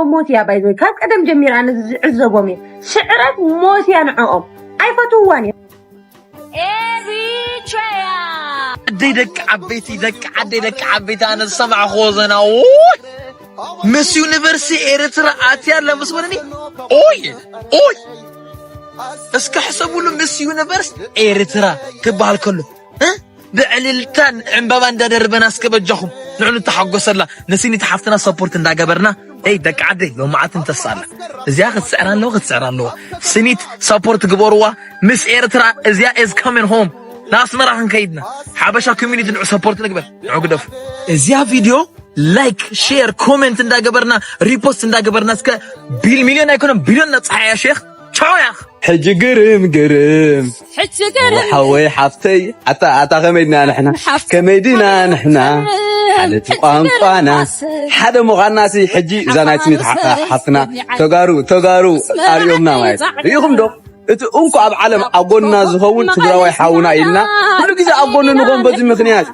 موت يا بايزوي كاب قدم جميل أنا عزبومي شعرك موت يا نعوم عيفتواني ديدك عبيتي أنا السمع خوزنا مس يونيفرسي إيرترا آتيار لمسورني أوي اسك حسبوا له مس يونيفرس إيرترا كبال كله بعللتان عمبابان دربنا اسكبجهم نحن تحقق الله نسيني تحفتنا سبورت ندا جبرنا اي دك عدي لو ما عاد انتصال ازيا خد سعران له سنيت سبورت جبروا مس إيرترا ازيا is coming home ناس مراهن كيدنا حبشا كوميونيتي نعو سبورت نقبل عقدف ازيا فيديو لايك شير كومنت ندا جبرنا ريبوست ندا جبرنا اسك بالمليون يكون بليون نصحى يا شيخ تشاو يا اخ حج قرم وحوي حفتي عطا غميدنا نحنا كميدينا نحنا على تقانقانا حدا مغناسي حجي زانايتني حفنا تغارو اليومنا ماي يخم دو انكو اب عالم اغونا زخون تبراوي حاونا إلنا كل جزء اغونا نغون بزي مخنيات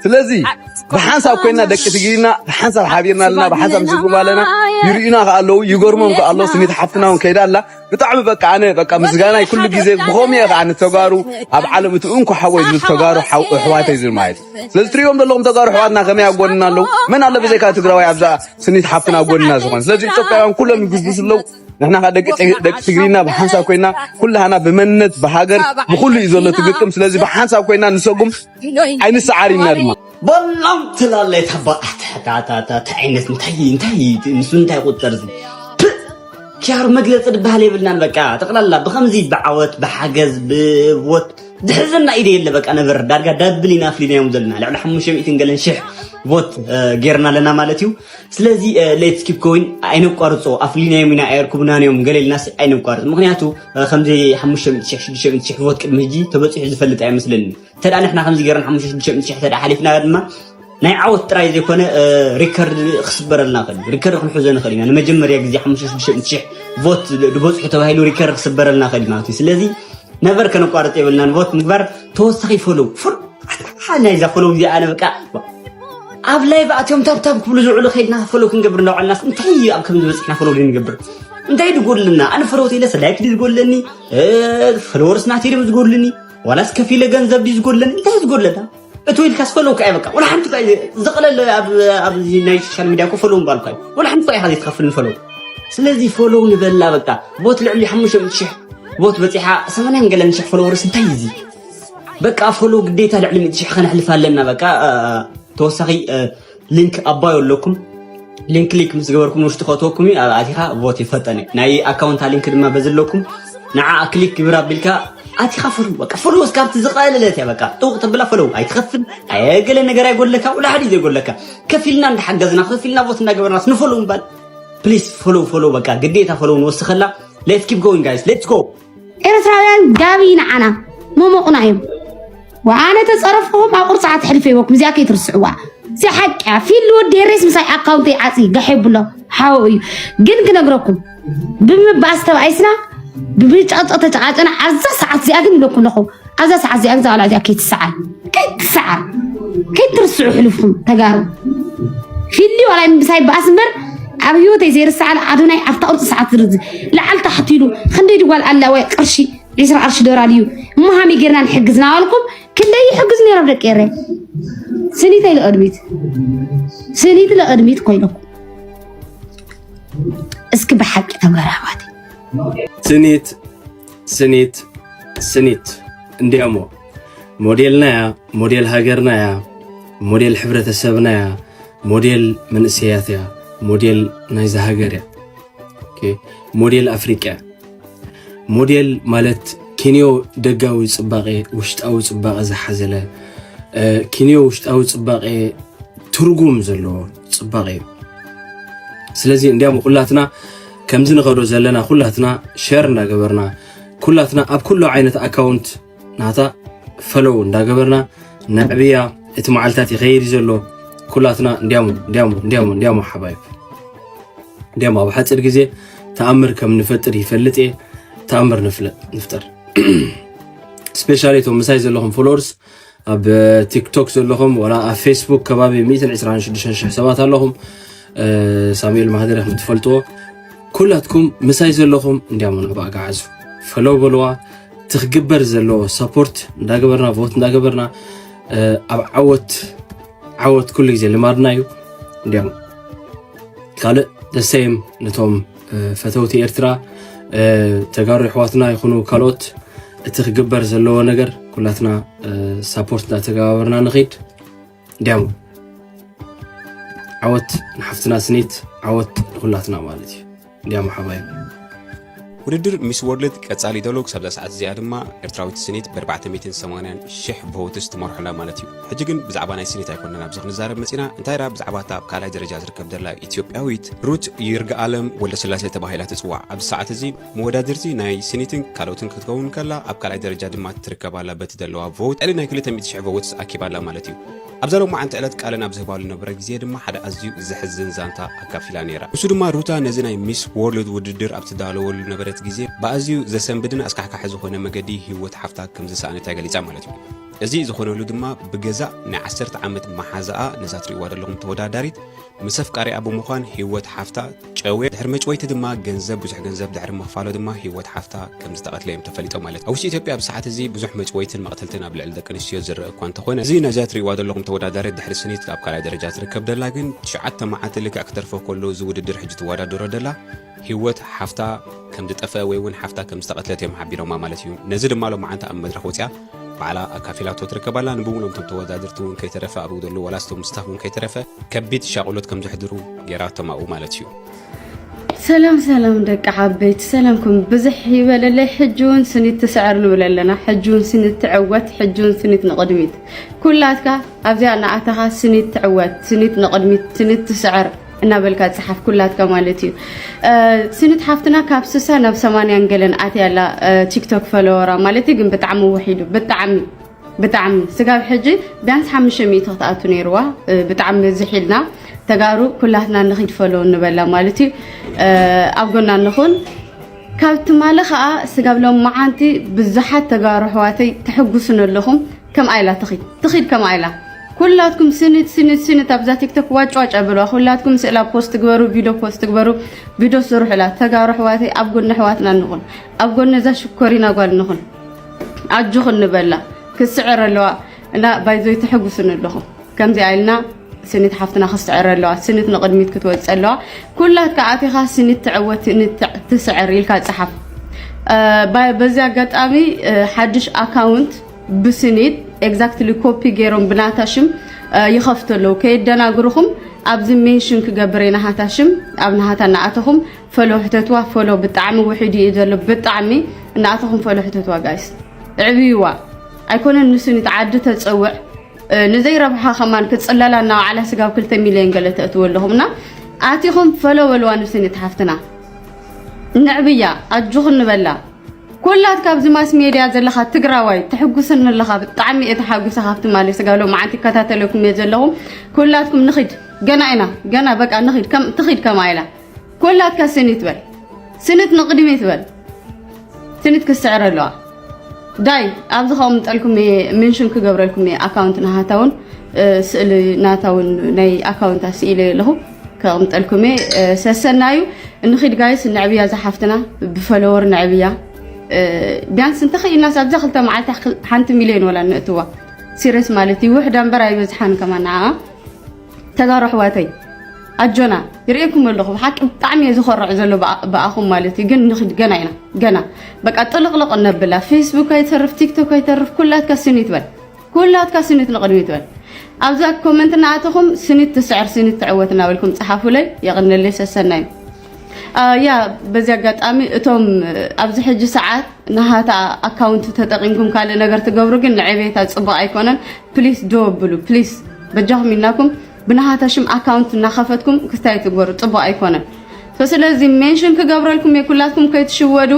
سلازي بحسب كنا دك تجينا بحسب حبيبنا لنا بحسب مسكوا لنا يرينا قالوا يغرمون قالوا سنيت حفتنا وكيدا لا بطعم بقى مسغانا كل جزء بخومي عن تغارو اب عالم انكو حوي تغارو حواتي زي مايت سلازي يوم دلهم تغارو حواتنا كما اغونا له من الله بزيكا تغراوي ابدا سنيت حفتنا اغونا زمان سلازي توكايان كلهم يغزبسلو نحنا دك تجينا بحسب كنا كلنا بمنت بهاجر بكل يزول تقطم سلازي بحسب كنا نسقم عين سعاري نرمى والله تلا يتحبط تعينت انتهي نسنتهي قطرز كيار مجلس بهالي بلنا بقى تقلل بخمزي بعوت بحجز بوت دحزنا ايدي اللي بقى انا بر دارغا دابلينا فينا يوم دلنا على 500 قالن شح بوت غيرنا لنا مالتيو سلازي ليتس كيب كوين اينو قرصو افلينا يمنا ايركبنا يوم قال الناس اينو قرص مخنياتو خمزي 500 شح بوت قدمجي تبصح زفلت اي مسلني تدا نحنا خمزي غيرنا 500 شح تدا حليفنا دما ناي عوت تراي زي كونه ريكورد خسبرلنا خلي ريكورد نحوزنا خلينا انا مجمريا غزي 500 شح فوت دبصح تبايلو ريكورد خسبرلنا خلي مالتي سلازي نبر كانوا قارت يبلنا فوت مقبر توسخي فولو حنا اذا فولو دي انا بقى اب لاي بعتهم تاب كل زعلو خيدنا فولو كنقبر نوع الناس انتي اب كم بصحنا فولو نقبر انتي تقول لنا انا فروتي لس لايك دي تقول لني فلورس ناتيرم تقول لني ولا سكفيله غنزب دي تقول لني انت تقول لنا اتويل كاس فولو كاي بقى ولا حنت زقلل اب ناي سوشيال ميديا كو فولو بالكاي ولا حنت هذه تخفل الفولو سلازي فولو نبلا بقى بوت لعلي 500 شح بوت بصيحه 8 قالن شح فولورس انتيزي بقى فولو قديتا لعلي متشح خنحلف لنا بقى توسخي لينك ابايو لكم لينك ليك مسغبركم وش تخوتوكم اتيخا بوت يفطني ناي اكونت لينك دما بزلكم نعا كليك برا بالكا اتيخا فولو بقى فولو سكابت زقاللت يا بقى طوق تبلا فولو اي تخفل اي قال نغير يقول لك ولا حد يقول لك كفيلنا نحجزنا خفيلنا بوت نغبرنا نفولو نبال بليز فولو بقى قديتا فولو نوسخلا let's keep going guys let's go إرسالين جابين عنا مومقنايم وأنا تصرفهم أقول ساعات حلفي وكم زي أكيد رسعوا زي حق في اللي ودي الرئيس مساي أكاونتي عصي جحب له حاوي جن نقرأكم بمباس تبعيسنا ببيج أطقطة أنا عزة ساعات زي أجن لكم لكم عزة ساعات زي أجن على ذي أكيد ساعة كيد ترسعوا حلفهم تجارب في اللي ولا مساي بأسمر أبيوت يزير الساعة أدوناي أفتقر ساعات رز لعل تحطيله خلي يقول الله وقرشي يسرع قرش دور عليه ما هم يجرنا نحجزنا لكم كل ده يحجزني ربك إيره سنيت الأدميت كويلكم اسك بحق تمرهواتي سنيت انديامو موديلنا يا موديل هاجرنا يا موديل حبرة السبنا يا موديل من السياسة موديل نايزا هاجريا اوكي موديل افريقيا موديل مالت كينيو دغاوي صباقي وشطاوي صباقه زحزله كينيو وشطاوي صباقي ترغوم زلو صباقي سلازي انديامو كلاتنا كمزي نخدو زلنا كلاتنا شير نغبرنا كلاتنا اب كل عينه اكاونت ناتا فلو نغبرنا نعبيا اتمعلتاتي خير زلو كلاتنا نديامو حبايب نديامو بحصر غزي تأمر كم نفطر يفلط تأمر نفطر سبيشالي تو مسايز لهم فولورز اب تيك توك لهم ولا فيسبوك كبابي 126 حسابات لهم ሳሙኤል ማህደረ ምትፈልጦ ኩላትኩም ምሳይ ዘለኹም እንዲያመኑ ባጋዓዙ ፈለው በለዋ ትግበር ዘሎ ሰፖርት እንዳገበርና ቮት እንዳገበርና ኣብ ዓወት ኩሉ ግዜ ልማድናዩ እንዲያም ካልእ ደሰይም ነቶም ፈተውቲ ኤርትራ ተጋሩ ሕዋትና ይኹኑ ካልኦት እቲ ክግበር ዘለዎ ነገር ኩላትና ሰፖርት እንዳተገባበርና ንኸይድ እንዲያም ዓወት ንሓፍትና ስኒት ዓወት ኩላትና ማለት እዩ እንዲያም ሓባይ ውድድር ሚስ ወርልድ ቀጻሊ ደሎ ክሳብ ሰዓት እዚኣ ድማ ኤርትራዊት ስኒት ብ480,000 ቮትስ ትመርሑላ ማለት እዩ ሕጂ ግን ብዛዕባ ናይ ስኒት ኣይኮነና ብዙሕ ንዛረብ መፂና እንታይ ራ ብዛዕባ እታ ኣብ ካልኣይ ደረጃ ዝርከብ ዘላ ኢትዮጵያዊት ሩት ይርጋኣለም ወልደስላሴ ተባሂላ ትፅዋዕ ኣብዚ ሰዓት እዚ መወዳድርቲ ናይ ስኒትን ካልኦትን ክትከውን ከላ ኣብ ካልኣይ ደረጃ ድማ ትርከባላ በቲ ዘለዋ ቮት ዕሊ ናይ 200,000 ቮትስ ኣኪባላ ማለት እዩ ኣብዛ ሎማዓንቲ ዕለት ቃልን ኣብ ዝህባሉ ነበረ ግዜ ድማ ሓደ ኣዝዩ ዝሕዝን ዛንታ ኣካፊላ ነይራ እሱ ድማ ሩታ ነዚ ናይ ሚስ ወርልድ ውድድር ኣብ ትዳለወሉ ነበረት ግዜ ብኣዝዩ ዘሰንብድን ኣስካሕካሒ ዝኾነ መገዲ ህይወት ሓፍታ ከም ዝሰኣነታ ገሊፃ ማለት እዩ እዚ ዝኾነሉ ድማ ብገዛእ ናይ 10 ዓመት መሓዛኣ ነዛ ትሪእዋ ዘለኹም ተወዳዳሪት ምስ ኣፍቃሪኣ ብምዃን ህይወት ሓፍታ ጨዌ ድሕሪ መጭወይቲ ድማ ብዙሕ ገንዘብ ድሕሪ ምኽፋሎ ድማ ህይወት ሓፍታ ከም ዝተቐትለ እዮም ተፈሊጦም ማለት ኣብ ውሽጢ ኢትዮጵያ ኣብ ሰዓት እዚ ብዙሕ መጭወይትን መቕተልትን ኣብ ልዕሊ ደቂ ኣንስትዮ ዝረአ እኳ እንተኾነ እዚ ነዛ ትሪእዋ ዘለኹም ተወዳዳሪት ድሕሪ ስኒት ኣብ ካልኣይ ደረጃ ትርከብ ደላ ግን 9 መዓልቲ ልክዕ ክተርፎ ከሎ እዚ ውድድር ሕጂ ትወዳደሮ ደላ ህይወት ሓፍታ ከም ዝጠፍአ ወይ እውን ሓፍታ ከም ዝተቐትለት እዮም ሓቢሮማ ማለት እዩ ነዚ ድማ ሎማዓንቲ ኣብ መድረኽ ወፂኣ ባዕላ ኣካፊላቶ ትርከባላ ንብሙሎም ቶም ተወዳደርቲ እውን ከይተረፈ ኣብኡ ዘሎ ወላስቶም ስታፍ እውን ከይተረፈ ከቢድ ሻቁሎት ከም ዝሕድሩ ጌራቶም ኣብኡ ማለት እዩ ሰላም ደቂ ዓበይቲ ሰላምኩም ብዙሕ ይበለለይ ሕጂውን ስኒት ትስዕር ንብል ኣለና ሕጂውን ስኒት ትዕወት ሕጂውን ስኒት ንቕድሚት ኩላትካ ኣብዚኣ ንኣተኻ ስኒት ትዕወት ስኒት ንቕድሚት ስኒት ትስዕር እናበልካ ጽሓፍ ኩላትካ ማለት እዩ ስኒት ሓፍትና ካብ 60 ናብ 80 ገለን ኣትያላ ቲክቶክ ፎሎወራ ማለት ግን ብጣዕሚ ወሒዱ ብጣዕሚ ስጋብ ሕጂ ቢያንስ 500 ተኣቱ ነይርዋ ብጣዕሚ ዝሒልና ተጋሩ ኩላትና ንኺድ ፎሎ ንበላ ማለት እዩ ኣብ ጎና ንኹን ካብቲ ማለ ከዓ ስጋብሎም መዓንቲ ብዙሓት ተጋሩ ሕዋተይ ተሕጉሱን ኣለኹም ከም ኣይላ ትኺድ ከም ኣይላ ኩላትኩም ስኒት ኣብዛ ቲክቶክ ዋጭዋጭ ኣብልዋ ኩላትኩም ስእላ ፖስት ግበሩ ቪድዮ ፖስት ግበሩ ቪድዮ ስሩሕላ ተጋሩ ሕዋተይ ኣብ ጎና ሕዋትና ንኹን ኣብ ጎና እዛ ሽኮሪና ጓል ንኹን ኣጅኹን ንበላ ክስዕር ኣለዋ እና ባይዞይ ተሕጉሱን ኣለኹም ከምዚ ኣይልና ስኒት ሓፍትና ክስዕር ኣለዋ ስኒት ንቕድሚት ክትወፅእ ኣለዋ ኩላትካ ኣቲኻ ስኒት ትዕወት ትስዕር ኢልካ ፅሓፍ በዚ ኣጋጣሚ ሓድሽ ኣካውንት ብስኒት ኤግዛክትሊ ኮፒ ገይሮም ብናታሽም ይኸፍተለው ከይደናግሩኹም ኣብዚ ሜንሽን ክገብር ናሃታሽም ኣብ ናሃታ እናኣተኹም ፈሎ ሕተትዋ ፈሎ ብጣዕሚ ውሒድ እዩ ዘሎ ብጣዕሚ እናኣተኹም ፈሎ ሕተትዋ ጋይስ ዕብይዋ ኣይኮነን ንስኒት ዓዲ ተፀውዕ ንዘይረብሓ ኸማን ክፅለላ እና ባዕላ ስጋብ 2 ሚልዮን ገለ ተእትው ኣለኹምና ኣቲኹም ፈሎ በልዋ ንስኒት ሓፍትና ንዕብያ ኣጅኹን ንበላ ኩላት ካብዚ ማስ ሚድያ ዘለኻ ትግራዋይ ተሕጉስን ኣለኻ ብጣዕሚ እተሓጉሰ ካብቲ ማለት ስጋብሎ መዓንቲ ከታተለኩም ዘለኹም ኩላትኩም ንኺድ ገና ኢና ገና በቃ ንኺድ ከም ትኺድ ከማይላ ኩላትካ ስኒት በል ስኒት ንቕድሚት በል ስኒት ክስዕር ኣለዋ ዳይ ኣብዚ ኸም ጠልኩም ሜንሽን ክገብረልኩም ኣካውንት ናሃታውን ስእሊ ናታውን ናይ ኣካውንታ ስኢለ ኣለኹ ከቕምጠልኩም ሰሰናዩ ንኺድ ጋይስ ንዕብያ ዝሓፍትና ብፈሎወር ንዕብያ ቢያንስ እንተኸይልና ኣብዛ 2 መዓልቲ 1 ሚልዮን ወላ ንእትዋ ሲሪየስ ማለት እዩ ውሕዳ እምበር ኣይበዝሓን ከማና ተጋሩ ሕዋተይ ኣጆና ይርኤኩም ኣለኹ ብሓቂ ብጣዕሚ ዝኸርዕ ዘሎ ብኣኹም ማለት እዩ ግን ንኽድ ገና ኢና ገና በቃ ጥልቕልቕ ነብላ ፌስቡክ ኣይተርፍ ቲክቶክ ኣይተርፍ ኩላትካ ስኒት በል ኩላትካ ስኒት ንቕድሚት በል ኣብዛ ኮመንት ናኣተኹም ስኒት ትስዕር ስኒት ትዕወት እናበልኩም ፀሓፉለይ የቕንለይ ሰሰናዩ ያ በዚ ኣጋጣሚ እቶም ኣብዚ ሕጂ ሰዓት ናሃታ ኣካውንት ተጠቒምኩም ካልእ ነገር ትገብሩ ግን ንዕቤታ ፅቡቕ ኣይኮነን ፕሊስ ደወብሉ ፕሊስ በጃኹም ኢልናኩም ብናሃታሽም ኣካውንት እናኸፈትኩም ክስታይ ትግበሩ ፅቡቕ ኣይኮነን ስለዚ ሜንሽን ክገብረልኩም የኩላትኩም ከይትሽወዱ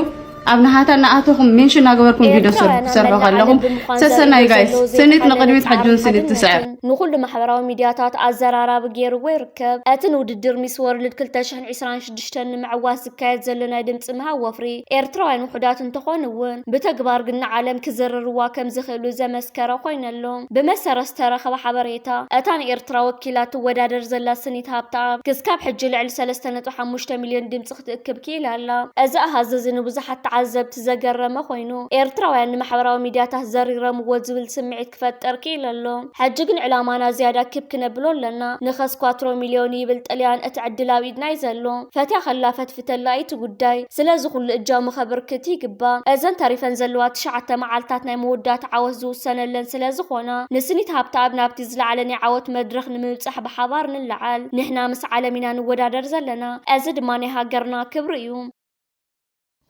أبنهاتا نأتوكم منشن أقبلكم فيديو سرحوا خلهم سسنا جايز سنة نقدمت حجون سنة تسعة نقول محبراو ميدياتات أزرارا بغير ويركب أتن وددر مسور للكلتاشن عسران شدشتن مع واسكايت زلنا دمت مها وفري إيرتراين وحدات انتخونون بتكبار قلنا عالم كزر الرواكم زخلو زمسكرا خوين اللون بمسر استرخوا حبريتا أتان إيرترا وكيلات ودادر زلا سنة هابتا كسكاب حجل على 3.5 مليون دمت تأكب كيلا لا أزاها ززن بزحت تعذبت زجر ما خوينو إيرتراين محبراو ميدياتات زريرا موزبل سمعت كفتر كيلا اللون حجقن علامانا زيادة كيب كنبلون لنا نخس 4 مليون يبل طليان اتعدلا ويدنا يزلون فتح خلافت فتلايت قداي سلازو كل اجام خبر كتي قبا ازن تعرفن زلوات شعتا معالتاتنا مودات عوزو السنة لن سلازو خونا نسني تهابتا ابنابتي زل علني عوت مدرخ نمبصح بحبار نلعال نحنا مس عالمنا نودادر زلنا ازد ماني هاجرنا كبريوم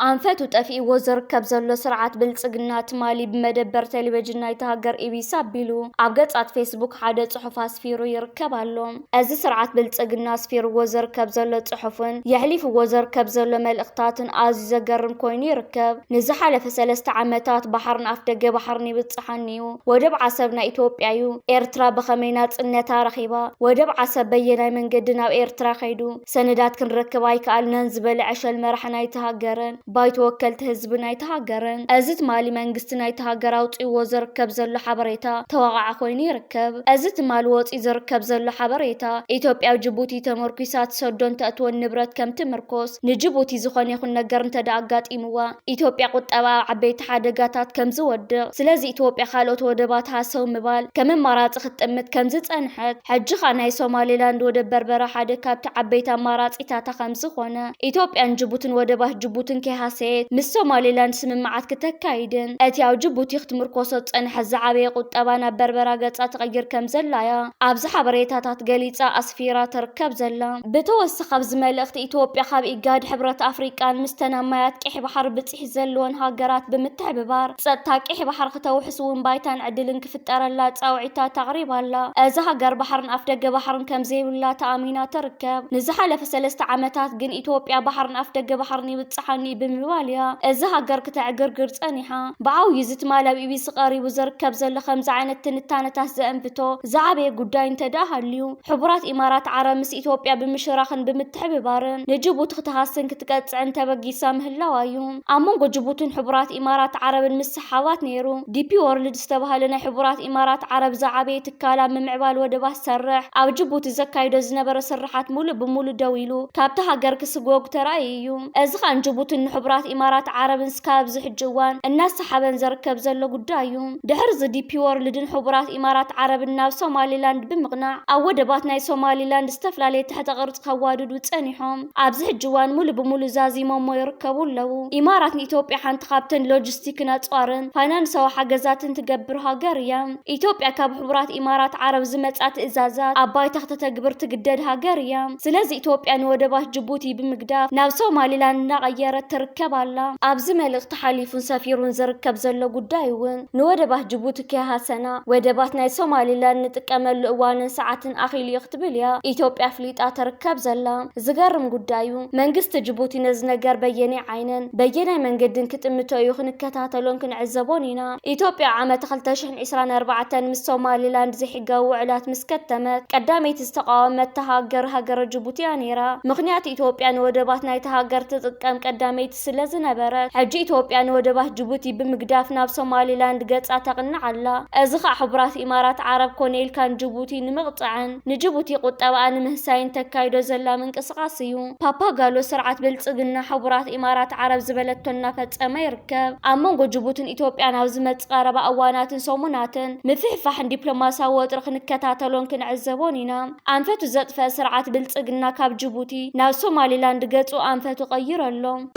أنفتو تأفي وزر كبزلو سرعات بالصقنات مالي بمدبر تلفزيون نايت هاجر إبيسا بيلو عبقت فيسبوك حدا صحف اسفيرو يركبالهم أزي سرعات بالصقنا اسفيرو وزر كبزلو صحفن يحلف وزر كبزلو ملقطاتن أزي زقرن كوين يركب نزحل في 3 عامات بحرن أفدق بحرني بتصحنيو ودب عصبنا إثيوبيايو إيرترا بخمينات النتا رخيبة ودب عصب بينا من قدنا وإيرترا خيدو سندات كنركباي كأل ننزبل عشل مرحنا يتهاجرن بايت وكلت حزبنا يتهاجرن أزت مالي منجستنا يتهاجر أوطي وزر كبزلو حبريتا توقع خويني يركب أزت مال وطي زر كبزلو حبريتا إثيوبيا وجيبوتي تمركزات سودون تأتو النبرات كم تمركز نجيبوتي زخون يخون نجرن تداقات إموا إثيوبيا قطبا عبيت حادقاتات كم زودق سلازي إثيوبيا خالوت ودباتها سو مبال كم مرات ختمت كم زت أنحت حج خاناي سومالي لاند ودبر برا حادقات عبيتا مرات إتاتا خمس خونا إثيوبيا نجيبوتن ودباه جيبوتن كهاسيت مس سومالي لاند سممعات كتكايدن أتياو جيبوتي ختمر كوسوت أنح الزعابي قطبانا بربرا قطعة تغير كم زلايا أبز حبريتات قليتا أسفيرا تركب زلا بتوسخ أبز ملخت إثيوبيا خاب إيجاد حبرة أفريقيا مستنميات كيح بحر بتصيح زلون هاجرات بمتحببار صدتا كيح بحر ختو حسون بايتان عدلن كفتر الله تساوعتا تغريبا لا أزهاجر بحرن أفدق بحرن كم زي ولا تأمينا تركب نزحل في 3 عامات جن إثيوبيا بحرن أفدق بحرني بتصحني بمواليا أزهاجر كتعجر قرصانيها بعو يزت مالا بيبي صغاري وزركب زل 5 عينت تنتانة تهزأن بتو زعبي قداين تداها اليوم حبرات إمارات عرب مس إثيوبيا بمشراخن بمتحببارن نجيبوت ختهاسن كتقطع انت بقي سامه اللوايوم أمون جيبوتن حبرات إمارات عرب المسحوات نيرو دي بي وورلد استبهلنا حبرات إمارات عرب زعبي تكالا ممعبال ودبه سرح أو جيبوت زكايدو زنبر سرحات مول بمول دويلو كابتها قرك سقوق تراييوم أزغان جيبوتن حبرات إمارات عرب سكاب زحجوان الناس حابن زركب زلو قدايوم دحرز دي بي وورلدن حبرات إمارات عرب الناو سومالي لاند بمقنع أو ودباتنا سومالي لاند استفلالي تحت غرط خوادد وتسانيحهم أبزح جوان مول بمول زازي مومو يركبون له إمارات إثيوبيا حانت خابتن لوجستيكنا تصارن فاينانسا وحاجزاتن تقبرها قريا إثيوبيا كاب حبرات إمارات عرب زمتات إزازات أباي تحت تقبر تقددها قريا سلازي إثيوبيا نودبات جيبوتي بمقداف ناو سومالي لاند نغيرت تركب الله أبز ملغ تحاليفون سفيرون زركب زلو قدايون نودبات جيبوتي كيها سنة ودباتنا سومالي لاند نتكامل لأوان ساعات أخيل يختبليا إثيوبيا فليت تركب زلا زقرم قدايو منقست جيبوتي نزنقر بيني عينن بيني من قدن كتمتو يخن كتاتلون كن عزبونينا إثيوبيا عام تخلتشحن 24 مس سومالي لاند زحقا وعلات مسكتمت قدامي تستقامت هاجر جيبوتي انيرا مغنيات إثيوبيا نودباتنا يتهاجر تتقام قدامي تسلز نبرت حجي إثيوبيا نودبات جيبوتي بمقدافنا بسومالي لاند قصا تقنع الله ازخا حبرات إمارات عرب كونيل كان جيبوتي نمقطعن نجيبوتي قطبا نمهساين تكايدو زلا من قصقاسيو بابا قالو سرعة بلصقنا حبرات إمارات عرب زبلتنا فتصما يركب أمون جيبوتن إثيوبيا ناوزمت قاربا أوانات سوموناتن مفحفحن دبلوماسا وطرخ نكتاتلون كنعزبونينا أنفتو زطفة سرعة بلصقنا كاب جيبوتي ناو سومالي لاند قصو أنفتو غيرلهم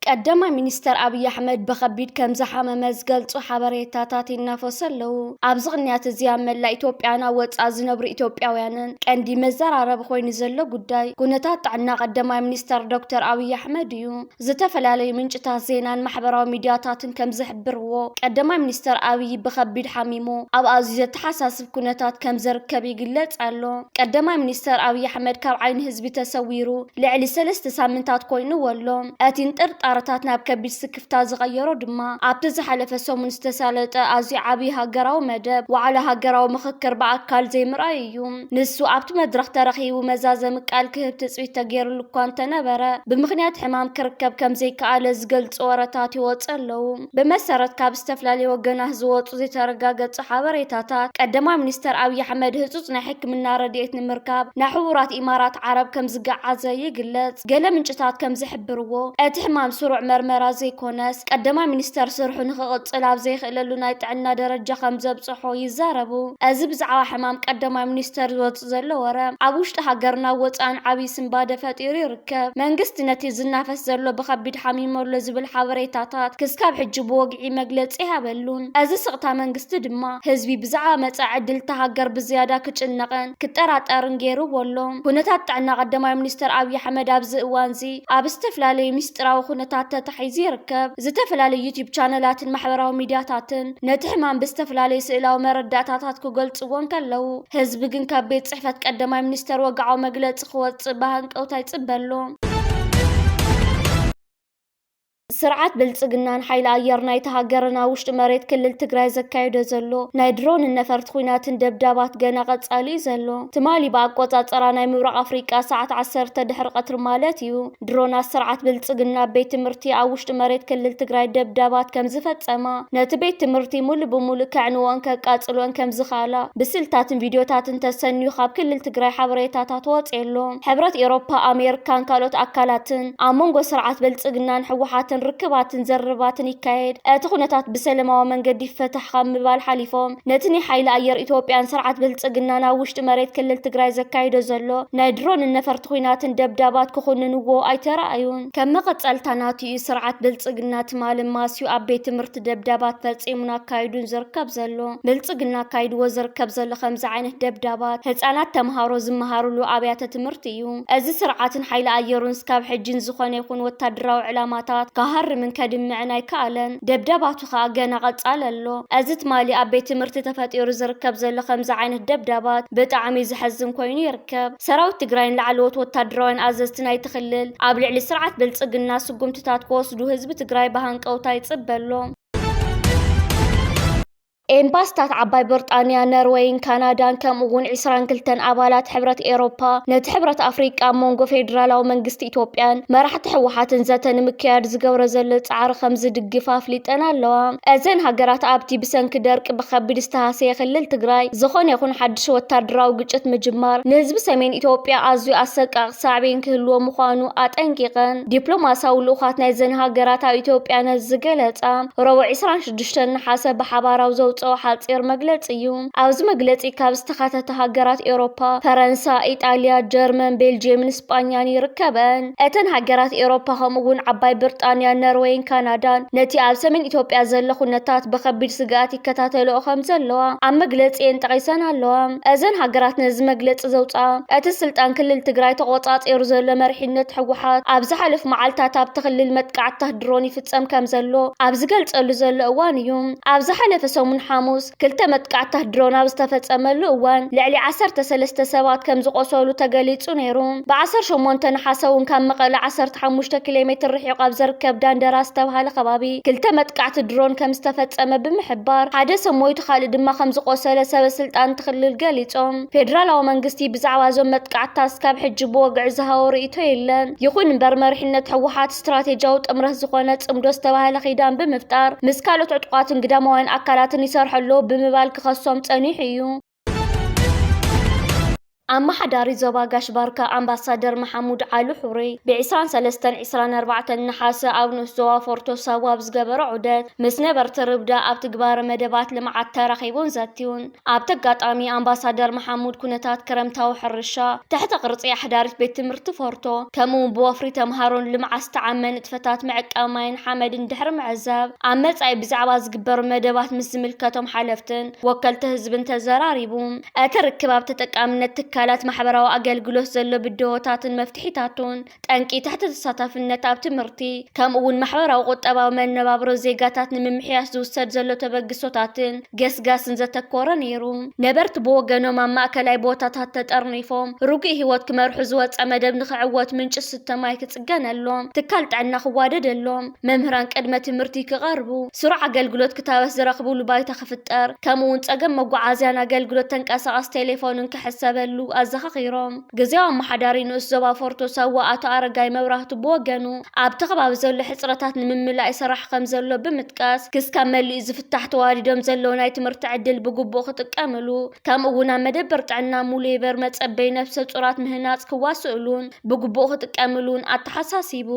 ቀዳማይ ሚኒስተር አብይ አሕመድ በከቢድ ከም ዝሓመመ ዝገልጹ ሓበሬታታት ይናፈሰለው ኣብዚ ቅንያት እዚ ኣብ መላእ ኢትዮጵያና ወፃ ዝነብሩ ኢትዮጵያውያንን ቀንዲ መዘራረቢ ኮይኑ ዘሎ ጉዳይ ኩነታት ጥዕና ቀዳማይ ሚኒስተር ዶክተር አብይ አሕመድ እዩ ዝተፈላለዩ ምንጭታት ዜናን ማሕበራዊ ሚድያታትን ከም ዝሕብርዎ ቀዳማይ ሚኒስተር አብይ በከቢድ ሓሚሙ ኣብ ኣዝዩ ዘተሓሳስብ ኩነታት ከም ዝርከብ ይግለጽ ኣሎ ቀዳማይ ሚኒስተር አብይ አሕመድ ካብ ዓይኒ ህዝቢ ተሰዊሩ ልዕሊ 3 ሳምንታት ኮይኑ ወሎ ኣቲን ጥርጣረታት ናብ ከቢድ ስክፍታ ዝቀየሮ ድማ ኣብቲ ዝሓለፈ ሰሙን ዝተሳለጠ ኣዝዩ ዓብይ ሃገራዊ መደብ ዋዕላ ሃገራዊ ምክክር በኣካል ዘይምርኣይ እዩ ንሱ ኣብቲ መድረክ ተረኺቡ መዛዘም ቃል ክህብ ትፅቢት ተገይሩሉ እኳ እንተነበረ ብምክንያት ሕማም ክርከብ ከም ዘይከኣለ ዝገልጹ ወረታት ይወፁ ኣለው ብመሰረት ካብ ዝተፈላለዩ ወገናት ዝወፁ ዘይተረጋገፁ ሓበሬታታት ቀዳማይ ሚኒስተር አብይ አሕመድ ህፁፅ ናይ ሕክምና ረድኤት ንምርካብ ናብ ሕቡራት ኢማራት ዓረብ ከም ዝገዓዘ ይግለጽ ገለ ምንጭታት ከም ዝሕብርዎ እቲ ሕማም ስሩዕ መርመራ ዘይኮነስ ቀዳማይ ሚኒስተር ስርሑ ንክቅፅል ኣብ ዘይክእለሉ ናይ ጥዕና ደረጃ ከም ዘብፅሖ ይዛረቡ እዚ ብዛዕባ ሕማም ቀዳማይ ሚኒስተር ዝወፅእ ዘሎ ወረ ኣብ ውሽጢ ሃገርና ወፃን ዓብይ ስምባደ ፈጢሩ ይርከብ መንግስቲ ነቲ ዝናፈስ ዘሎ ብከቢድ ሓሚሞሎ ዝብል ሓበሬታታት ክስካብ ሕጂ ብወግዒ መግለፂ ይሃበሉን እዚ ስቕታ መንግስቲ ድማ ህዝቢ ብዛዕባ መጻኢ ዕድል ተሃገር ብዝያዳ ክጭነቕን ክጠራጠርን ገይሩ ወሎ ኩነታት ጥዕና ቀዳማይ ሚኒስተር አብይ አሕመድ ኣብዚ እዋን እዚ ኣብ ዝተፈላለዩ ሚስጥራዊ ኩነታት ተታሒዙ ይርከብ ዝተፈላለዩ ዩቲዩብ ቻነላትን ማሕበራዊ ሚድያታትን ነቲ ሕማም ብዝተፈላለዩ ስእላዊ መረዳእታታት ክገልጽዎን ከለው ህዝቢ ግን ካብ ቤት ጽሕፈት ቀዳማይ ሚኒስተር ወግዓዊ መግለፂ ክወፅእ ባህንቀውታ ይጽበሎ ስርዓት ብልጽግናን ሓይሊ ኣየር ናይቲ ሃገርና ውሽጢ መሬት ክልል ትግራይ ዘካይዶ ዘሎ ናይ ድሮን ነፈርቲ ኩናትን ደብዳባት ገና ቀጻሊ ዘሎ ትማሊ ብኣቆጻጽራ ናይ ምብራቕ ኣፍሪቃ ሰዓት 10 ድሕሪ ቀትሪ ማለት እዩ ድሮናት ስርዓት ብልጽግና ቤት ትምህርቲ ኣብ ውሽጢ መሬት ክልል ትግራይ ደብዳባት ከም ዝፈጸማ ነቲ ቤት ትምህርቲ ሙሉእ ብሙሉእ ከዕንዎን ከቃጽሎን ከም ዝኻላ ብስልታትን ቪድዮታትን ተሰንዩ ካብ ክልል ትግራይ ሓበሬታታት ወፂሎ ሕብረት ኤውሮፓ ኣሜሪካን ካልኦት ኣካላትን ኣብ መንጎ ስርዓት ብልጽግናን ሕወሓትን ርክባትን ዘርባትን ይካየድ እቲ ኩነታት ብሰላማዊ መንገዲ ይፈታሕ ካብ ምባል ሓሊፎም ነቲ ናይ ሓይሊ ኣየር ኢትዮጵያን ስርዓት ብልጽግናን ኣብ ውሽጢ መሬት ክልል ትግራይ ዘካይዶ ዘሎ ናይ ድሮን ነፈርቲ ኩናትን ደብዳባት ክኹንንዎ ኣይተረኣዩን ከም መቐጸልታ ናትኡ ስርዓት ብልጽግና ትማሊ ማስዩ ኣብ ቤት ትምህርቲ ደብዳባት ፈጺሙን ኣካይዱን ዝርከብ ዘሎ ብልጽግና ኣካይድዎ ዝርከብ ዘሎ ከምዚ ዓይነት ደብዳባት ህፃናት ተምሃሮ ዝመሃሩሉ ኣብያተ ትምህርቲ እዩ እዚ ስርዓትን ሓይሊ ኣየሩን ስካብ ሕጂን ዝኾነ ይኹን ወታደራዊ ዕላማታት ሃርምን ከድምዕና ይከኣለን ደብዳባቱ ከዓ ገና ቀጻል ኣሎ እዚ ትማሊ ኣብ ቤት ትምህርቲ ተፈጢሩ ዝርከብ ዘሎ ከምዚ ዓይነት ደብዳባት ብጣዕሚ ዝሕዝን ኮይኑ ይርከብ ሰራዊት ትግራይን ላዕለዎት ወታደራውያን ኣዘዝቲ ናይቲ ክልል ኣብ ልዕሊ ስርዓት ብልጽግና ስጉምትታት ክወስዱ ህዝቢ ትግራይ ባህንቀውታ ይጽበሎ ኤምባስታት ዓባይ ብሪጣንያ ኖርዌይን ካናዳን ከምኡውን 22 ኣባላት ሕብረት ኤውሮፓ ነቲ ሕብረት ኣፍሪቃ መንጎ ፌደራላዊ መንግስቲ ኢትዮጵያን መራሕቲ ሕወሓትን ዘተ ንምክያድ ዝገብሮ ዘሎ ጻዕሪ ከም ዝድግፍ ኣፍሊጠን ኣለዋ እዘን ሃገራት ኣብቲ ብሰንኪ ደርቂ ብከቢድ ዝተሃሰየ ክልል ትግራይ ዝኾነ ይኹን ሓድሽ ወታደራዊ ግጭት ምጅማር ንህዝቢ ሰሜን ኢትዮጵያ ኣዝዩ ኣሰቃቂ ሳዕቤን ክህልዎ ምዃኑ ኣጠንቂቐን ዲፕሎማሳዊ ልኡኻት ናይ ዘን ሃገራት ኣብ ኢትዮጵያ ዝገለጻ ረቡዕ 26 ናሓሰ ብሓባራዊ ዘውፅኦ ሓፂር መግለፂ እዩ ኣብዚ መግለፂ ካብ ዝተኻተተ ሃገራት ኤውሮፓ ፈረንሳ ኢጣልያ ጀርመን ቤልጅየምን ስጳኛን ይርከበን እተን ሃገራት ኤውሮፓ ከምኡውን ዓባይ ብሪጣንያ ኖርዌይን ካናዳን ነቲ ኣብ ሰሜን ኢትዮጵያ ዘሎ ኩነታት ብከቢድ ስግኣት ይከታተልኦ ከም ዘለዋ ኣብ መግለፂን ጠቂሰን ኣለዋ እዘን ሃገራት ነዚ መግለፂ ዘውፅኣ እቲ ስልጣን ክልል ትግራይ ተቆጻጺሩ ዘሎ መሪሕነት ሕወሓት ኣብ ዝሓለፉ መዓልታት ኣብቲ ክልል መጥቃዕትታት ድሮን ይፍጸም ከም ዘሎ ኣብ ዝገልጸሉ ዘሎ እዋን እዩ ኣብ ዝሓለፈ ሰሙን ሓሙስ ክልተ መጥቃዕትታት ድሮን ኣብ ዝተፈጸመሉ እዋን ልዕሊ 13 ሰባት ከም ዝቆሰሉ ተገሊጹ ነይሩ ብ18 ናሓሰ እውን ካብ መቐለ 15 ኪሎሜትር ርሒቑ ኣብ ዝርከብ ዳንደራ ዝተባሃለ ከባቢ ክልተ መጥቃዕቲ ድሮን ከም ዝተፈጸመ ብምሕባር ሓደ ሰብ ሞይቱ ካልእ ድማ ከም ዝቆሰለ ሰበስልጣን ትክልል ገሊጾም ፌደራላዊ መንግስቲ ብዛዕባ እዞም መጥቃዕትታት ካብ ሕጂ ብወግዒ ዝሃቦ ርእይቶ የለን ይኹን እምበር መሪሕነት ሕወሓት ስትራቴጂያዊ ጥምረት ዝኾነ ጽምዶ ዝተባሃለ ኺዳን ብምፍጣር ምስ ካልኦት ዕጡቃትን ግዳማውያን ኣካላትን ይሰርሐሉ ብምባል ክኸሶም ጸኒሑ እዩ ኣማሓዳሪ ዞባ ጋሽ ባርካ ኣምባሳደር መሐሙድ ዓሊ ሑሪ ብ23-24 ነሓሰ ኣብ ንእስ ዞባ ፎርቶ ሳዋ ብዝገበረ ዑደት ምስ ነበርቲ ርብዳ ኣብ ትግባረ መደባት ልምዓት ተራኺቡን ዘትዩን ኣብ ተጋጣሚ ኣምባሳደር መሐሙድ ኩነታት ክረምታዊ ሕርሻ ትሕቲ ቅርፂ ኣሕዳሪት ቤት ትምህርቲ ፎርቶ ከምኡ ብወፍሪ ተምሃሮን ልምዓት ዝተዓመን ንጥፈታት ምዕቃብ ማይን ሓመድን ድሕሪ ምዕዛብ ኣብ መጻኢ ብዛዕባ ዝግበሩ መደባት ምስ ዝምልከቶም ሓለፍትን ወከልቲ ህዝብን ተዘራሪቡ እቲ ርክብ ኣብ ተጠቃምነት ካላት ማሕበራዊ ኣገልግሎት ዘሎ ብድሆታትን መፍትሒታቱን ጠንቂ ትሕቲ ተሳታፍነት ኣብ ትምህርቲ ከምኡውን ማሕበራዊ ቁጠባዊ መነባብሮ ዜጋታት ንምምሕያሽ ዝውሰድ ዘሎ ተበግሶታትን ገስጋስን ዘተኮረ ነይሩ። ነበርቲ ብወገኖም ኣብ ማእከላይ ቦታታት ተጠርኒፎም ርጉእ ህይወት ክመርሑ ዝወፀ መደብ ንክዕወት ምንጭ ስተማይ ክጽገነሎም ትካል ጥዕና ክዋደደሎም መምህራን ቅድመ ትምህርቲ ክቐርቡ ስሩዕ ኣገልግሎት ክታበስ ዝረኽብሉ ባይታ ክፍጠር ከምኡውን ፀገም መጓዓዝያን ኣገልግሎት ተንቀሳቓሲ ቴሌፎንን ክሕሰበሉ ኣዘኻኺሮም ግዜያዊ ኣመሓዳሪ ንእስ ዞባ ፎርቶ ሳዋ ኣቶ ኣረጋይ መብራህቱ ብወገኑ ኣብቲ ከባቢ ዘሎ ሕፅረታት ንምምላእ ይስራሕ ከም ዘሎ ብምጥቃስ ክስካብ መሊኡ ዝፍታሕ ተዋዲዶም ዘለዎ ናይ ትምህርቲ ዕድል ብግቡእ ክጥቀምሉ ከምኡውን ኣብ መደበር ጥዕና ሙሌበር መፀበይ ነፍሰ ጡራት ምህናፅ ክዋስእሉን ብግቡእ ክጥቀምሉን ኣተሓሳሲቡ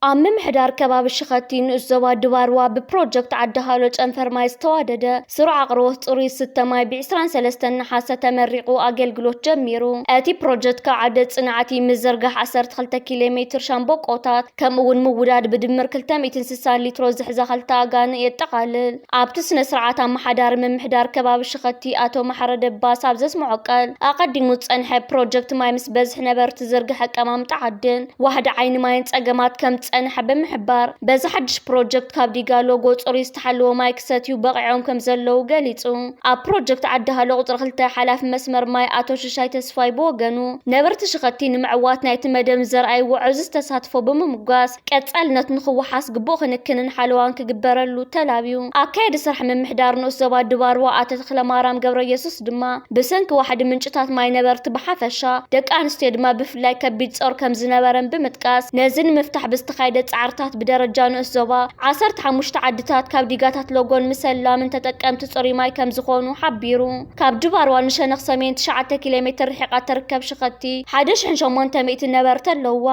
ኣብ ምምሕዳር ከባቢ ሽኸቲ ንእስ ዞባ ድባርዋ ብፕሮጀክት ዓድሃሎ ጨንፈር ማይ ዝተዋደደ ስሩዕ ኣቕርቦት ጽሩይ ዝስተ ማይ ብ23 ነሓሰ ተመሪቑ ኣገልግሎት ጀሚሩ። እቲ ፕሮጀክት ካብ ዓደድ ጽንዓቲ ምዝርጋሕ 12 ኪሎ ሜትር ሻምበቆታት ከምኡውን ምውዳድ ብድምር 260 ሊትሮ ዝሕዛ ክልተ ኣጋን የጠቓልል። ኣብቲ ስነ ስርዓት ኣመሓዳሪ ምምሕዳር ከባቢ ሽኸቲ ኣቶ ማሕረ ደባስ ኣብ ዘስምዖ ቃል ኣቐዲሙ ዝጸንሐ ፕሮጀክት ማይ ምስ በዝሒ ነበርቲ ዝርግሕ ኣቀማምጣ ዓድን ዋሕዲ ዓይኒ ማይን ጸገማት ከም ፀንሐ ብምሕባር በዚ ሓድሽ ፕሮጀክት ካብ ዲጋሎ ጎጽሪ ዝተሓለወ ማይ ክሰትዩ በቂዖም ከም ዘለው ገሊጹ። ኣብ ፕሮጀክት ዓድሃሎ ቁጽሪ 2 ሓላፊ መስመር ማይ ኣቶ ሽሻይ ተስፋይ ብወገኑ ነበርቲ ሽኸቲ ንምዕዋት ናይቲ መደብ ዘርኣይ ውዕዝ ዝተሳትፎ ብምምጓስ ቀጻልነት ንኽወሓስ ግቡእ ክንክንን ሓለዋን ክግበረሉ ተላብዩ። ኣካየዲ ስራሕ ምምሕዳር ንእስ ዞባ ድባርዋ ኣቶ ተክለማርያም ገብረ ኢየሱስ ድማ ብሰንኪ ዋሕዲ ምንጭታት ማይ ነበርቲ ብሓፈሻ ደቂ ኣንስትዮ ድማ ብፍላይ ከቢድ ጾር ከም ዝነበረን ብምጥቃስ ነዚ ንምፍታሕ ካይደ ጻዕርታት ብደረጃ ንእስ ዞባ 15 ዓድታት ካብ ዲጋታት ሎጎን ምሰላምን ተጠቀምቲ ጽሩይ ማይ ከም ዝኾኑ ሓቢሩ። ካብ ድባርዋ ንሸነኽ ሰሜን 9 ኪሎ ሜትር ርሕቀት ትርከብ ሽኸቲ 1800 ነበርቲ ኣለዋ።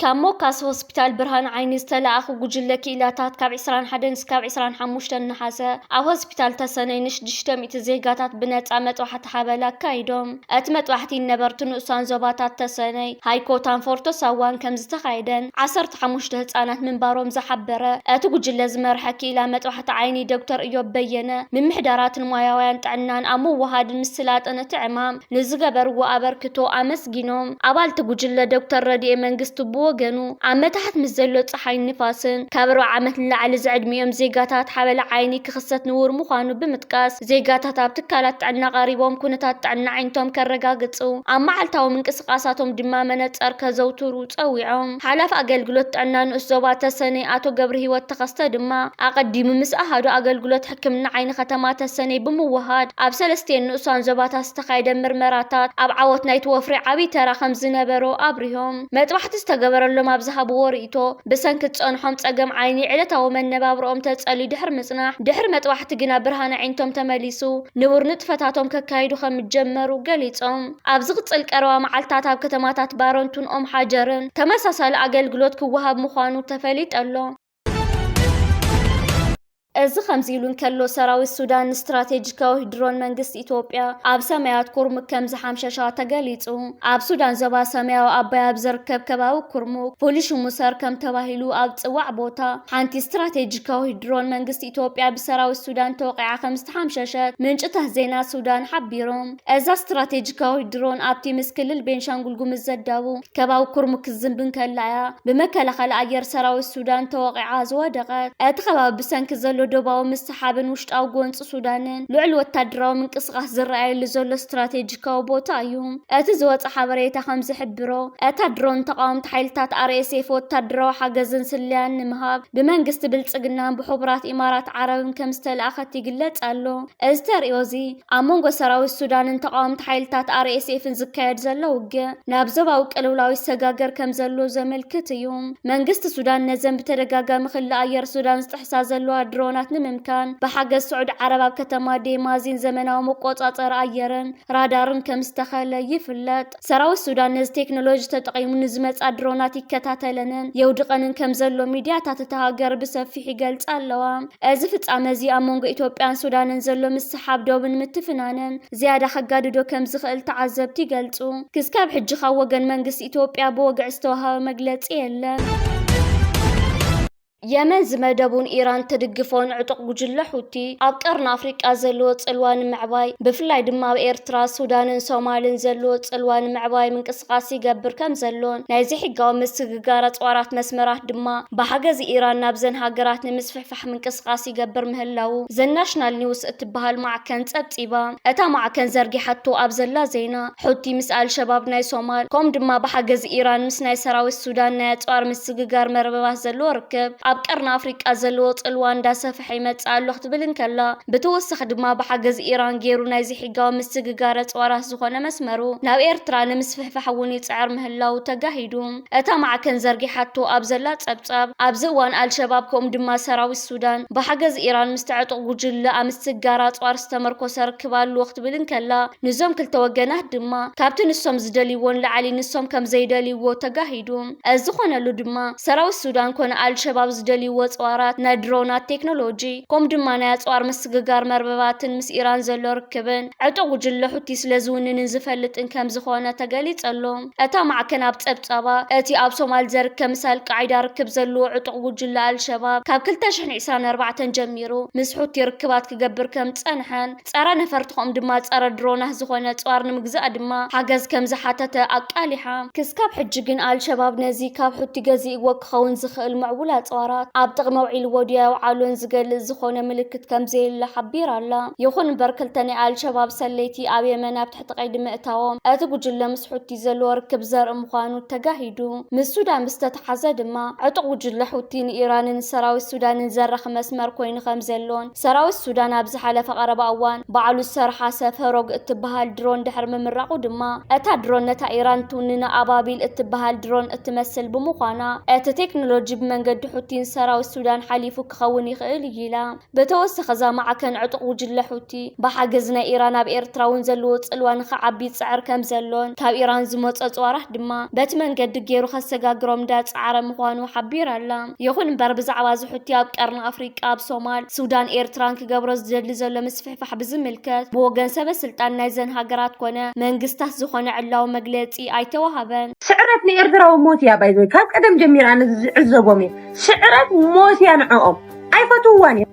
ካብ ሞካስ ሆስፒታል ብርሃን ዓይኒ ዝተለኣኹ ጉጅለ ክኢላታት ካብ 21 እስካብ 25 ነሓሰ ኣብ ሆስፒታል ተሰነይ ን600 ዜጋታት ብነፃ መጥባሕቲ ሓበላ ኣካይዶም። እቲ መጥባሕቲ ነበርቲ ንእሳን ዞባታት ተሰነይ ሃይኮታን ፎርቶ ሳዋን ከም ዝተኻየደን 15 ህፃናት ምንባሮም ዝሓበረ እቲ ጉጅለ ዝመርሐ ክኢላ መጥባሕቲ ዓይኒ ዶክተር እዮብ በየነ ምምሕዳራትን ሞያውያን ጥዕናን ኣብ ምውሃድን ምስላጥን እቲ ዕማም ንዝገበርዎ ኣበርክቶ ኣመስጊኖም ኣባልቲ ጉጅለ ዶክተር ረድኤ መንግስቲ ወገኑ ዓመታት ምስ ዘሎ ፀሓይ ንፋስን ካብ 40 ዓመት ንላዕሊ ዝዕድሚኦም ዜጋታት ሓበላ ዓይኒ ክኽሰት ንውር ምዃኑ ብምጥቃስ ዜጋታት ኣብ ትካላት ጥዕና ቀሪቦም ኩነታት ጥዕና ዓይነቶም ከረጋግፁ ኣብ መዓልታዊ ምንቅስቃሳቶም ድማ መነፀር ከዘውትሩ ፀዊዖም። ሓላፊ ኣገልግሎት ጥዕና ንእስ ዞባ ተሰነይ ኣቶ ገብረ ሂወት ተኸስተ ድማ ኣቀዲሙ ምስ ኣሃዱ ኣገልግሎት ሕክምና ዓይኒ ከተማ ተሰነይ ብምውሃድ ኣብ 3 ንእሳን ዞባታት ዝተኻየደ ምርመራታት ኣብ ዓወት ናይቲ ወፍሪ ዓብይ ተራ ከም ዝነበሮ ኣብሪሆም መጥባሕቲ ዝተገበረሎም ኣብ ዝሃብዎ ርእቶ ብሰንኪ ፀንሖም ፀገም ዓይኒ ዕለታዊ መነባብሮኦም ተጸሊ ድሕሪ ምጽናሕ ድሕሪ መጥባሕቲ ግና ብርሃን ዓይነቶም ተመሊሱ ንቡር ንጥፈታቶም ከካይዱ ከም ጀመሩ ገሊጾም። ኣብ ዝቕፅል ቀረባ መዓልታት ኣብ ከተማታት ባሮንቱን ኦም ሓጀርን ተመሳሳሊ ኣገልግሎት ክወሃብ ምዃኑ ተፈሊጥ ኣሎ። እዚ ከምዚ ኢሉን ከሎ ሰራዊት ሱዳን ስትራቴጂካዊ ድሮን መንግስቲ ኢትዮጵያ ኣብ ሰማያት ኩርሙክ ከም ዝሓምሸሻ ተገሊጹ። ኣብ ሱዳን ዞባ ሰማያዊ ኣባይ ኣብ ዝርከብ ከባቢ ኩርሙክ ፖሊሽ ሙሰር ከም ተባሂሉ ኣብ ጽዋዕ ቦታ ሓንቲ ስትራቴጂካዊ ድሮን መንግስቲ ኢትዮጵያ ብሰራዊት ሱዳን ተወቂዓ ከም ዝተሓምሸሸት ምንጭታት ዜና ሱዳን ሓቢሮም። እዛ ስትራቴጂካዊ ድሮን ኣብቲ ምስ ክልል ቤንሻንጉል ጉሙዝ ዘዳቡ ከባቢ ኩርሙክ ዝንብን ከላያ ብመከላኸሊ ኣየር ሰራዊት ሱዳን ተወቂዓ ዝወደቐት። እቲ ከባቢ ብሰንኪ ዘሎ ደባዊ ምሰሓብን ውሽጣዊ ጎንፂ ሱዳንን ልዑል ወታደራዊ ምንቅስቃስ ዝረኣየሉ ዘሎ ስትራቴጂካዊ ቦታ እዩ። እቲ ዝወፀ ሓበሬታ ከም ዝሕብሮ እታ ድሮን ተቃወምቲ ሓይልታት RSF ወታደራዊ ሓገዝን ስልያን ንምሃብ ብመንግስቲ ብልጽግናን ብሕቡራት ኢማራት ዓረብን ከም ዝተለኣኸት ይግለጽ ኣሎ። እዚ ተርእዮ እዚ ኣብ መንጎ ሰራዊት ሱዳንን ተቃወምቲ ሓይልታት RSFን ዝካየድ ዘሎ ውግእ ናብ ዞባዊ ቅልውላዊ ሰጋገር ከም ዘሎ ዘመልክት እዩ። መንግስቲ ሱዳን ነዘን ብተደጋጋሚ ክልል ኣየር ሱዳን ዝጥሕሳ ዘለዋ ድሮን ድሮናት ንምምካን ብሓገዝ ስዑድ ዓረብ ኣብ ከተማ ዴማዚን ዘመናዊ መቆጻጸሪ ኣየርን ራዳርን ከም ዝተኸለ ይፍለጥ። ሰራዊት ሱዳን ነዚ ቴክኖሎጂ ተጠቒሙ ንዝመጻ ድሮናት ይከታተለንን የውድቐንን ከም ዘሎ ሚድያታት እታ ሃገር ብሰፊሕ ይገልጻ ኣለዋ። እዚ ፍጻመ እዚ ኣብ መንጎ ኢትዮጵያን ሱዳንን ዘሎ ምስሓብ ደቡብን ምትፍናንን ዝያዳ ከጋድዶ ከም ዝኽእል ተዓዘብቲ ይገልጹ። ክስካብ ሕጂ ካብ ወገን መንግስቲ ኢትዮጵያ ብወግዕ ዝተዋሃበ መግለጺ የለን። የመን ዝመደቡን ኢራን ተደግፎን ዕጡቕ ጉጅለ ሁቲ ኣብ ቀርኒ ኣፍሪቃ ዘለዎ ጽልዋ ንምዕባይ ብፍላይ ድማ ኣብ ኤርትራ ሱዳንን ሶማልን ዘለዎ ጽልዋ ንምዕባይ ምንቅስቓስ ይገብር ከም ዘሎን ናይ ዘይሕጋዊ ምስግጋር ኣጽዋራት መስመራት ድማ ብሓገዝ ኢራን ናብዘን ሃገራት ንምስፍሕፋሕ ምንቅስቓስ ይገብር ምህላው ዘናሽናል ኒውስ እትበሃል ማዕከን ጸብጺባ እታ ማዕከን ዘርጊሓቶ ኣብ ዘላ ዜና ሁቲ ምስ አልሸባብ ናይ ሶማል ከም ድማ ብሓገዝ ኢራን ምስ ናይ ሰራዊት ሱዳን ናይ ኣጽዋር ምስግጋር መርበባት ዘለዎ ርክብ ኣብ ቀርኒ ኣፍሪቃ ዘለዎ ጽልዋ እንዳሰፍሐ ይመጽእ ኣሎ ክትብል እንከላ ብተወሳኺ ድማ ብሓገዝ ኢራን ገይሩ ናይ ዘይሕጋዊ ምስግጋር ኣጽዋራት ዝኾነ መስመሩ ናብ ኤርትራ ንምስፍሕፋሕ እውን ይጽዕር ምህላው ተጋሂዱ። እታ ማዕከን ዘርጊሓቶ ኣብ ዘላ ጸብጻብ ኣብዚ እዋን አልሸባብ ከምኡ ድማ ሰራዊት ሱዳን ብሓገዝ ኢራን ምስ ዕጡቕ ጉጅለ ኣብ ምስግጋር ኣጽዋር ዝተመርኮሰ ርክብ ኣለዎ ክትብል እንከላ ንዞም ክልተ ወገናት ድማ ካብቲ ንሶም ዝደልይዎን ላዕሊ ንሶም ከም ዘይደልይዎ ተጋሂዱ። እዚ ዝኾነሉ ድማ ሰራዊት ሱዳን ኮነ አልሸባብ ዝደልይዎ ኣጽዋራት ናይ ድሮናት ቴክኖሎጂ ከም ድማ ናይ ኣጽዋር ምስግጋር መርበባትን ምስ ኢራን ዘሎ ርክብን ዕጡቕ ጉጅለ ሁቲ ስለዝውንንን ዝፈልጥን ከም ዝኾነ ተገሊጸሎ። እታ ማዕከን ኣብ ጸብጻባ እቲ ኣብ ሶማል ዝርከብ ምስ አልቃዒዳ ርክብ ዘለዎ ዕጡቕ ጉጅለ አልሸባብ ካብ 2024 ጀሚሩ ምስ ሁቲ ርክባት ክገብር ከም ጸንሐን ጸረ ነፈርቲ ከም ድማ ጸረ ድሮናት ዝኾነ ኣጽዋር ንምግዛእ ድማ ሓገዝ ከም ዝሓተተ ኣቃሊሓ። ክስካብ ሕጂ ግን አልሸባብ ነዚ ካብ ሁቲ ገዚእዎ ክኸውን ዝኽእል ምዕቡል ኣጽዋራት ኣብ ጥቕሚ ውዒልዎ ድያው ዓሎን ዝገልጽ ዝኾነ ምልክት ከም ዘየለ ሓቢር ኣላ። ይኹን እምበር ክልተ ናይ አልሸባብ ሰለይቲ ኣብ የመን ኣብ ትሕቲ ቀይዲ ምእታዎም እቲ ጉጅለ ምስ ሁቲ ዘለዎ ርክብ ዘርኢ ምዃኑ ተጋሂዱ። ምስ ሱዳን ዝተተሓዘ ድማ ዕጡቕ ጉጅለ ሁቲ ንኢራንን ሰራዊት ሱዳንን ዘራኺ መስመር ኮይኑ ከም ዘሎን ሰራዊት ሱዳን ኣብ ዝሓለፈ ቀረባ እዋን ባዕሉ ዝሰርሓ ሰፈሮግ እትበሃል ድሮን ድሕሪ ምምራቑ ድማ እታ ድሮን ነታ ኢራን ትውንና ኣባቢል እትበሃል ድሮን እትመስል ብምዃና እቲ ቴክኖሎጂ ብመንገዲ ሁቲን ሰራዊት ሱዳን ሓሊፉ ክኸውን ይኽእል ኢላ። ብተወሳኺ እዛ ማዕከን ዕጡቕ ጉጅለ ሁቲ ብሓገዝ ናይ ኢራን ኣብ ኤርትራ እውን ዘለዎ ጽልዋ ንኽዓቢ ጽዕር ከም ዘሎን ካብ ኢራን ዝመጹ ኣጽዋራት ድማ በቲ መንገዲ ገይሩ ከሰጋግሮም እንዳጻዕረ ምዃኑ ሓቢር ኣላ። ይኹን እምበር ብዛዕባ እዚ ሁቲ ኣብ ቀርኒ ኣፍሪቃ ኣብ ሶማል ሱዳን ኤርትራን ክገብሮ ዝደሊ ዘሎ ምስፍሕፋሕ ብዝምልከት ብወገን ሰበስልጣን ናይ ዘን ሃገራት ኮነ መንግስታት ዝኾነ ዕላዊ መግለጺ ኣይተዋሃበን። ስዕረት ንኤርትራዊ ሞት እያ ባይዞይ ካብ ቀደም ጀሚራ ንዝዕዘቦም ስዕረት ሞት እያ ንዕኦም ኣይፈትውዋን እዮም።